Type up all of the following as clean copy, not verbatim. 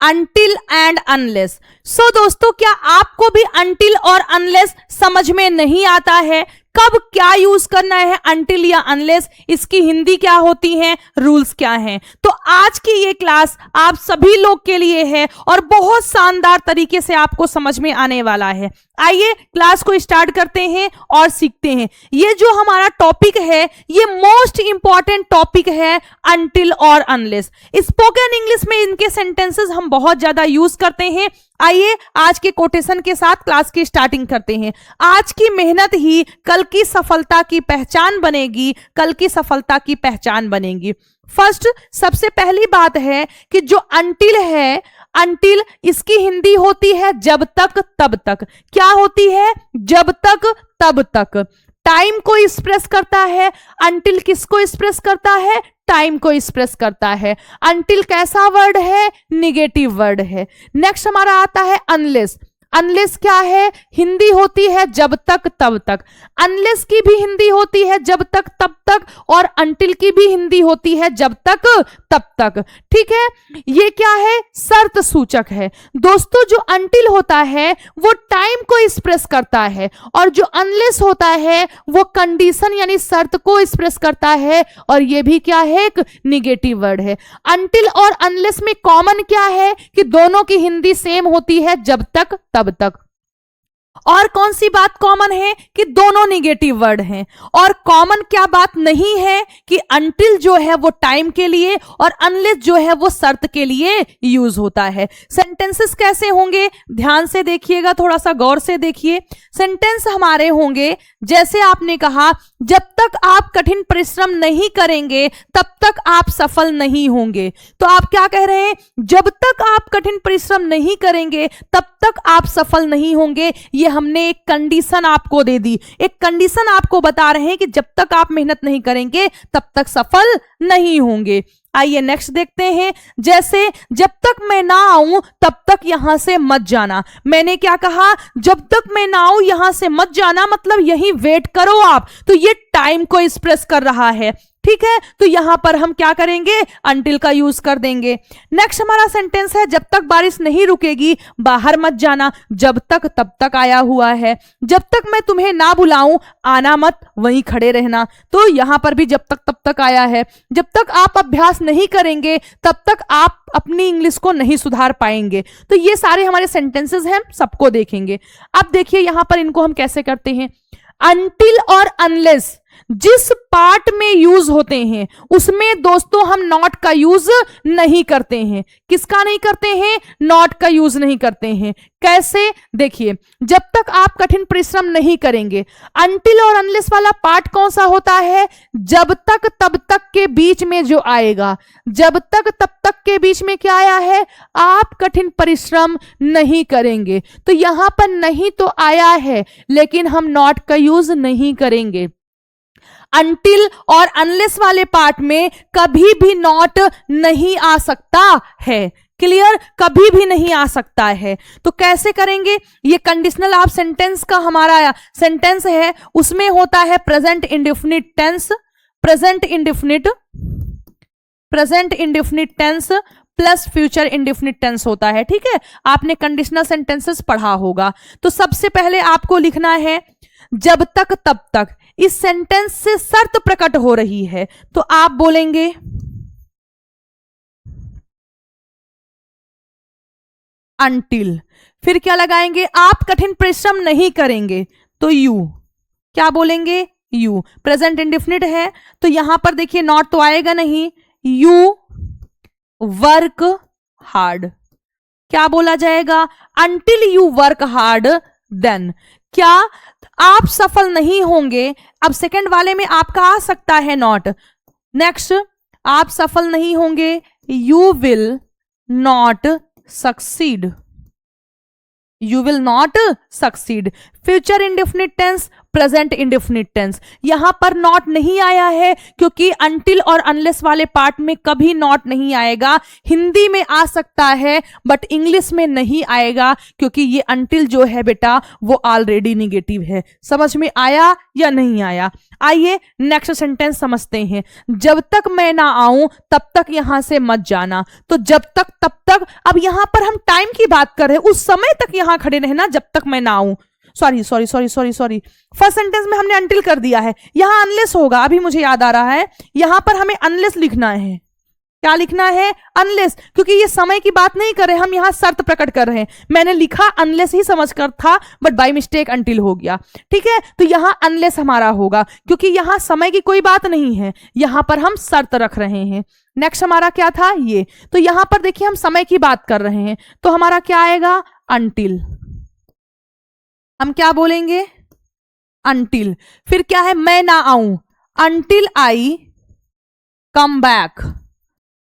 until and unless। सो दोस्तों, क्या आपको भी until और unless समझ में नहीं आता है? कब क्या यूज करना है, until या unless, इसकी हिंदी क्या होती है, रूल्स क्या हैं? तो आज की ये क्लास आप सभी लोग के लिए है और बहुत शानदार तरीके से आपको समझ में आने वाला है। आइए क्लास को स्टार्ट करते हैं और सीखते हैं। ये जो हमारा टॉपिक है, ये मोस्ट इंपॉर्टेंट टॉपिक है, until और unless। स्पोकन इंग्लिश में इनके सेंटेंसेस हम बहुत ज्यादा यूज करते हैं। आइए आज के कोटेशन के साथ क्लास की स्टार्टिंग करते हैं। आज की मेहनत ही कल की सफलता की पहचान बनेगी, कल की सफलता की पहचान बनेगी। फर्स्ट, सबसे पहली बात है कि जो until है, until इसकी हिंदी होती है जब तक तब तक। क्या होती है? जब तक तब तक। टाइम को एक्सप्रेस करता है। until किसको एक्सप्रेस करता है? टाइम को एक्सप्रेस करता है। until कैसा वर्ड है? निगेटिव वर्ड है। नेक्स्ट हमारा आता है unless। unless क्या है? हिंदी होती है जब तक तब तक। unless की भी हिंदी होती है जब तक तब तक, और until की भी हिंदी होती है जब तक तब तक। ठीक है, ये क्या है? शर्त सूचक है। दोस्तों, जो until होता है वो टाइम को एक्सप्रेस करता है, और जो unless होता है वो कंडीशन यानी शर्त को एक्सप्रेस करता है, और ये भी क्या है? एक निगेटिव वर्ड है। until और unless में कॉमन क्या है कि दोनों की हिंदी सेम होती है, जब तक तब तक। और कौन सी बात कॉमन है? कि दोनों निगेटिव वर्ड हैं। और कॉमन क्या बात नहीं है? कि until जो है वो टाइम के लिए और unless जो है वो शर्त के लिए यूज होता है। सेंटेंसेस कैसे होंगे? ध्यान से देखिएगा, थोड़ा सा गौर से देखिए। सेंटेंस हमारे होंगे जैसे आपने कहा, जब तक आप कठिन परिश्रम नहीं करेंगे तब तक आप सफल नहीं होंगे। तो आप क्या कह रहे हैं? जब तक आप कठिन परिश्रम नहीं करेंगे तब तक आप सफल नहीं होंगे। ये हमने एक कंडीशन आपको दे दी, एक कंडीशन आपको बता रहे हैं कि जब तक आप मेहनत नहीं करेंगे तब तक सफल नहीं होंगे। आइए नेक्स्ट देखते हैं। जैसे, जब तक मैं ना आऊं तब तक यहां से मत जाना। मैंने क्या कहा? जब तक मैं ना आऊं यहां से मत जाना, मतलब यहीं वेट करो आप। तो ये टाइम को एक्सप्रेस कर रहा है। ठीक है, तो यहां पर हम क्या करेंगे? until का यूज कर देंगे। नेक्स्ट हमारा सेंटेंस है, जब तक बारिश नहीं रुकेगी बाहर मत जाना। जब तक तब तक आया हुआ है। जब तक मैं तुम्हें ना बुलाऊं आना मत, वहीं खड़े रहना। तो यहां पर भी जब तक तब तक आया है। जब तक आप अभ्यास नहीं करेंगे तब तक आप अपनी इंग्लिश को नहीं सुधार पाएंगे। तो ये सारे हमारे सेंटेंसेस हैं, सबको देखेंगे। अब देखिए यहां पर इनको हम कैसे करते हैं। until और unless जिस पार्ट में यूज होते हैं उसमें दोस्तों हम नॉट का यूज नहीं करते हैं। किसका नहीं करते हैं? नॉट का यूज नहीं करते हैं। कैसे? देखिए, जब तक आप कठिन परिश्रम नहीं करेंगे, until और unless वाला पार्ट कौन सा होता है? जब तक तब तक के बीच में जो आएगा। जब तक तब तक के बीच में क्या आया है? आप कठिन परिश्रम नहीं करेंगे। तो यहां पर नहीं तो आया है, लेकिन हम नॉट का यूज नहीं करेंगे। until और unless वाले पार्ट में कभी भी नॉट नहीं आ सकता है। क्लियर? कभी भी नहीं आ सकता है। तो कैसे करेंगे? ये कंडीशनल आप सेंटेंस का हमारा सेंटेंस है, उसमें होता है present indefinite tense. Present indefinite tense plus future indefinite tense होता है। ठीक है, आपने कंडीशनल सेंटेंसेस पढ़ा होगा। तो सबसे पहले आपको लिखना है जब तक तब तक। इस सेंटेंस से शर्त प्रकट हो रही है, तो आप बोलेंगे until, फिर क्या लगाएंगे? आप कठिन परिश्रम नहीं करेंगे, तो you। क्या बोलेंगे? you। प्रेजेंट इंडेफिनिट है, तो यहां पर देखिए नॉट तो आएगा नहीं। you work hard. क्या बोला जाएगा? until you work hard then। क्या आप सफल नहीं होंगे? अब सेकंड वाले में आपका आ सकता है नॉट। नेक्स्ट, आप सफल नहीं होंगे, you will not succeed. You will not succeed. Future indefinite tense present indefinite tense. यहां पर नॉट नहीं आया है क्योंकि अनटिल और अनलेस वाले पार्ट में कभी नॉट नहीं आएगा। हिंदी में आ सकता है बट इंग्लिश में नहीं आएगा क्योंकि ये अनटिल जो है बेटा वो ऑलरेडी निगेटिव है। समझ में आया या नहीं आया? आइए नेक्स्ट सेंटेंस समझते हैं। जब तक मैं ना आऊं तब तक यहां से मत जाना। तो जब तक तब तक, अब यहां पर हम टाइम की बात कर रहे हैं, उस समय तक यहां खड़े रहना जब तक मैं ना आऊं। सॉरी फर्स्ट सेंटेंस में हमने अनटिल कर दिया है, यहां अनलेस होगा। अभी मुझे याद आ रहा है, यहां पर हमें अनलेस लिखना है। क्या लिखना है? अनलेस, क्योंकि ये समय की बात नहीं कर रहे, हम यहां शर्त प्रकट कर रहे हैं। मैंने लिखा अनलेस ही समझकर था बट बाय मिस्टेक अनटिल हो गया। ठीक है, तो यहां अनलेस हमारा होगा क्योंकि यहां समय की कोई बात नहीं है, यहां पर हम शर्त रख रहे हैं। नेक्स्ट हमारा क्या था? ये। तो यहां पर देखिए हम समय की बात कर रहे हैं तो हमारा क्या आएगा? अनटिल। हम क्या बोलेंगे? अनटिल। फिर क्या है? मैं ना आऊं, until I come back.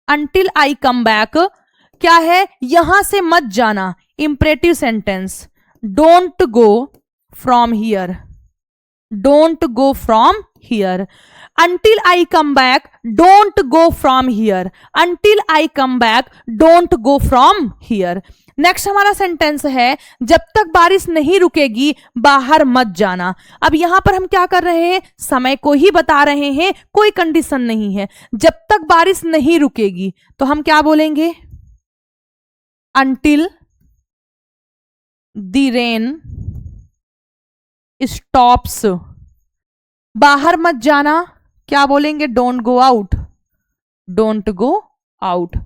Until I come back क्या है? यहां से मत जाना, imperative sentence. Don't go from here, don't go from here. until I come back don't go from here, until I come back don't go from here। Next हमारा sentence है जब तक बारिश नहीं रुकेगी बाहर मत जाना। अब यहां पर हम क्या कर रहे हैं? समय को ही बता रहे हैं, कोई कंडीशन नहीं है। जब तक बारिश नहीं रुकेगी तो हम क्या बोलेंगे? until the rain stops। बाहर मत जाना, क्या बोलेंगे? Don't go out, don't go out.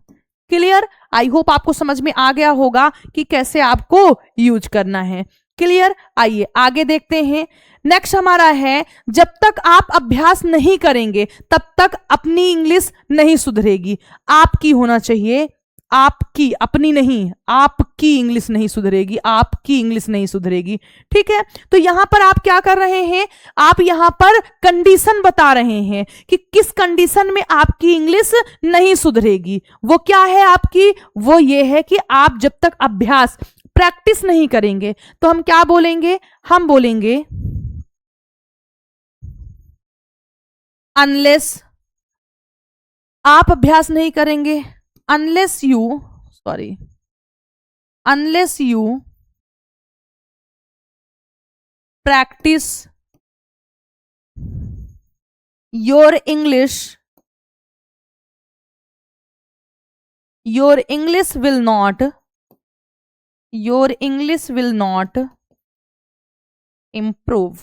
Clear? I hope आपको समझ में आ गया होगा कि कैसे आपको यूज करना है। क्लियर? आइए आगे देखते हैं। नेक्स्ट हमारा है जब तक आप अभ्यास नहीं करेंगे तब तक अपनी इंग्लिश नहीं सुधरेगी। आपकी होना चाहिए, आपकी, अपनी नहीं, आपकी इंग्लिश नहीं सुधरेगी, आपकी इंग्लिश नहीं सुधरेगी। ठीक है, तो यहां पर आप क्या कर रहे हैं? आप यहां पर कंडीशन बता रहे हैं कि किस कंडीशन में आपकी इंग्लिश नहीं सुधरेगी। वो क्या है आपकी? वो ये है कि आप जब तक अभ्यास, प्रैक्टिस नहीं करेंगे। तो हम क्या बोलेंगे? हम बोलेंगे अनलेस आप अभ्यास नहीं करेंगे, unless you practice your English will not improve।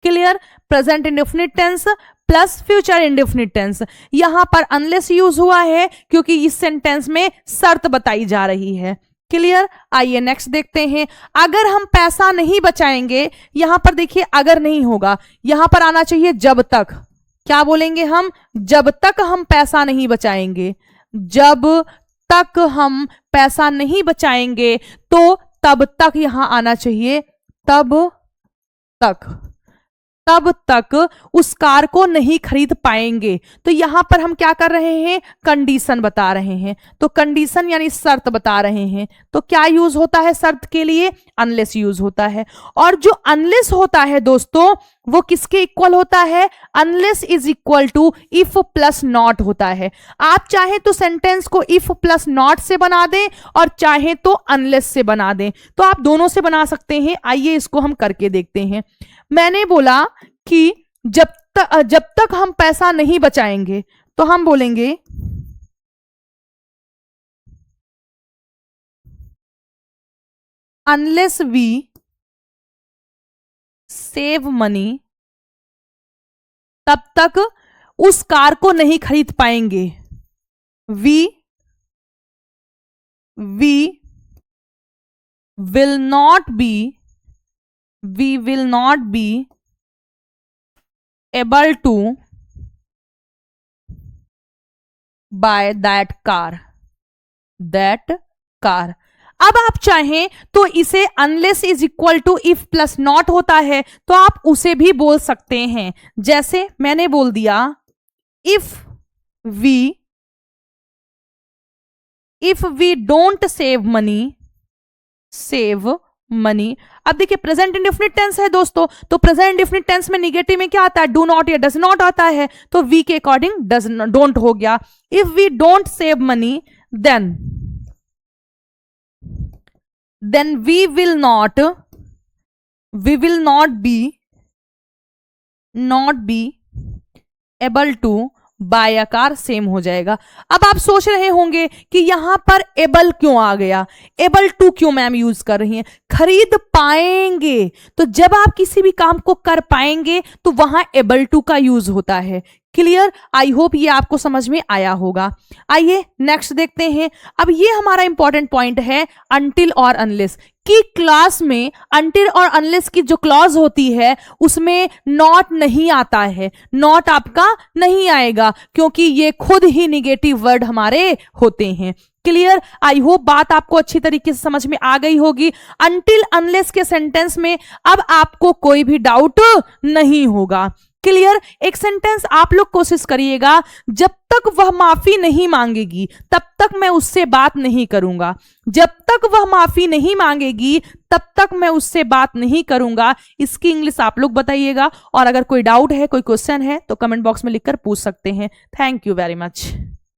Clear? Present indefinite tense plus future indefinite tense. यहां पर अनलेस यूज हुआ है क्योंकि इस सेंटेंस में शर्त बताई जा रही है। क्लियर? आइए नेक्स्ट देखते हैं। अगर हम पैसा नहीं बचाएंगे, यहां पर देखिए अगर नहीं होगा, यहां पर आना चाहिए जब तक। क्या बोलेंगे हम? जब तक हम पैसा नहीं बचाएंगे, जब तक हम पैसा नहीं बचाएंगे तो तब तक यहां आना चाहिए, तब तक उस कार को नहीं खरीद पाएंगे। तो यहां पर हम क्या कर रहे हैं? कंडीशन बता रहे हैं। तो कंडीशन यानी शर्त बता रहे हैं। तो क्या यूज होता है शर्त के लिए? अनलेस यूज होता है। और जो अनलेस होता है दोस्तों वो किसके इक्वल होता है? Unless is equal to if plus not होता है। आप चाहे तो सेंटेंस को इफ प्लस नॉट से बना दें और चाहे तो अनलेस से बना दें, तो आप दोनों से बना सकते हैं। आइए इसको हम करके देखते हैं। मैंने बोला कि जब तक हम पैसा नहीं बचाएंगे तो हम बोलेंगे अनलेस वी सेव मनी, तब तक उस कार को नहीं खरीद पाएंगे। We will not be able to buy that car। अब आप चाहें तो इसे unless is equal to if plus not होता है तो आप उसे भी बोल सकते हैं। जैसे मैंने बोल दिया if we don't save money. अब देखिए प्रेजेंट इंडेफिनिट टेंस है दोस्तों, तो प्रेजेंट इंडेफिनिट टेंस में निगेटिव में क्या आता है, डू नॉट या डज नॉट आता है, तो वी के अकॉर्डिंग डज डोंट हो गया। If we don't save money then we will not be able to buy a car, same हो जाएगा। अब आप सोच रहे होंगे कि यहां पर एबल क्यों आ गया, एबल टू क्यों मैम यूज कर रही हैं, खरीद पाएंगे, तो जब आप किसी भी काम को कर पाएंगे तो वहां एबल टू का यूज होता है। क्लियर, आई होप ये आपको समझ में आया होगा। आइए नेक्स्ट देखते हैं। अब ये हमारा इंपॉर्टेंट पॉइंट है अनटिल और अनलेस की। क्लास में अनटिल और अनलेस की जो क्लॉज होती है उसमें नॉट नहीं आता है, नॉट आपका नहीं आएगा क्योंकि ये खुद ही निगेटिव वर्ड हमारे होते हैं। क्लियर, आई होप बात आपको अच्छी तरीके से समझ में आ गई होगी। अनटिल अनलेस के सेंटेंस में अब आपको कोई भी डाउट नहीं होगा। क्लियर, एक सेंटेंस आप लोग कोशिश करिएगा, जब तक वह माफी नहीं मांगेगी तब तक मैं उससे बात नहीं करूंगा, जब तक वह माफी नहीं मांगेगी तब तक मैं उससे बात नहीं करूंगा। इसकी इंग्लिश आप लोग बताइएगा, और अगर कोई डाउट है, कोई क्वेश्चन है तो कमेंट बॉक्स में लिखकर पूछ सकते हैं। Thank you very much.